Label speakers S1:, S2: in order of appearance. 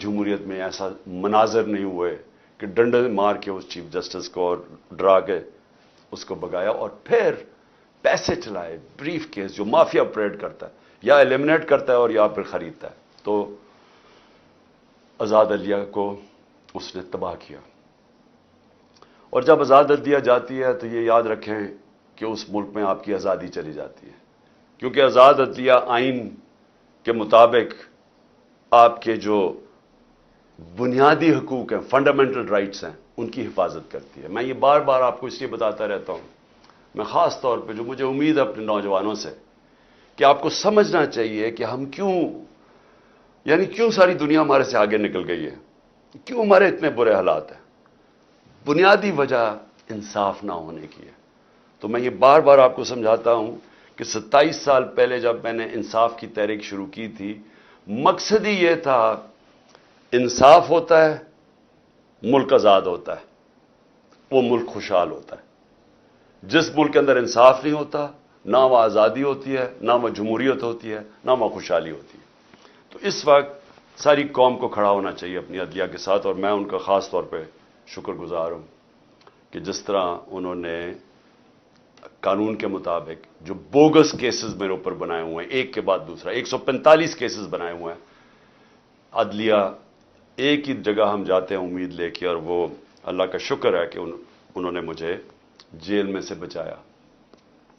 S1: جمہوریت میں ایسا مناظر نہیں ہوئے کہ ڈنڈے مار کے اس چیف جسٹس کو اور ڈرا کے اس کو بگایا اور پھر پیسے چلائے. بریف کیس جو مافیا آپریٹ کرتا ہے یا ایلیمنیٹ کرتا ہے اور یا پھر خریدتا ہے. تو آزاد عدلیہ کو اس نے تباہ کیا. اور جب آزاد عدلیہ جاتی ہے تو یہ یاد رکھیں کہ اس ملک میں آپ کی آزادی چلی جاتی ہے، کیونکہ آزاد عدلیہ آئین کے مطابق آپ کے جو بنیادی حقوق ہیں، فنڈامنٹل رائٹس ہیں، ان کی حفاظت کرتی ہے. میں یہ بار بار آپ کو اس لیے بتاتا رہتا ہوں، میں خاص طور پہ جو مجھے امید ہے اپنے نوجوانوں سے، کہ آپ کو سمجھنا چاہیے کہ ہم کیوں ساری دنیا ہمارے سے آگے نکل گئی ہے، کیوں ہمارے اتنے برے حالات ہیں. بنیادی وجہ انصاف نہ ہونے کی ہے. تو میں یہ بار بار آپ کو سمجھاتا ہوں کہ 27 سال پہلے جب میں نے انصاف کی تحریک شروع کی تھی، مقصد ہی یہ تھا انصاف ہوتا ہے، ملک آزاد ہوتا ہے، وہ ملک خوشحال ہوتا ہے. جس ملک کے اندر انصاف نہیں ہوتا، نہ وہ آزادی ہوتی ہے، نہ وہ جمہوریت ہوتی ہے، نہ وہ خوشحالی ہوتی ہے. تو اس وقت ساری قوم کو کھڑا ہونا چاہیے اپنی عدلیہ کے ساتھ، اور میں ان کا خاص طور پہ شکر گزار ہوں کہ جس طرح انہوں نے قانون کے مطابق جو بوگس کیسز میرے اوپر بنائے ہوئے ہیں، ایک کے بعد دوسرا 145 کیسز بنائے ہوئے ہیں. عدلیہ ایک ہی جگہ ہم جاتے ہیں امید لے کے، اور وہ اللہ کا شکر ہے کہ انہوں نے مجھے جیل میں سے بچایا.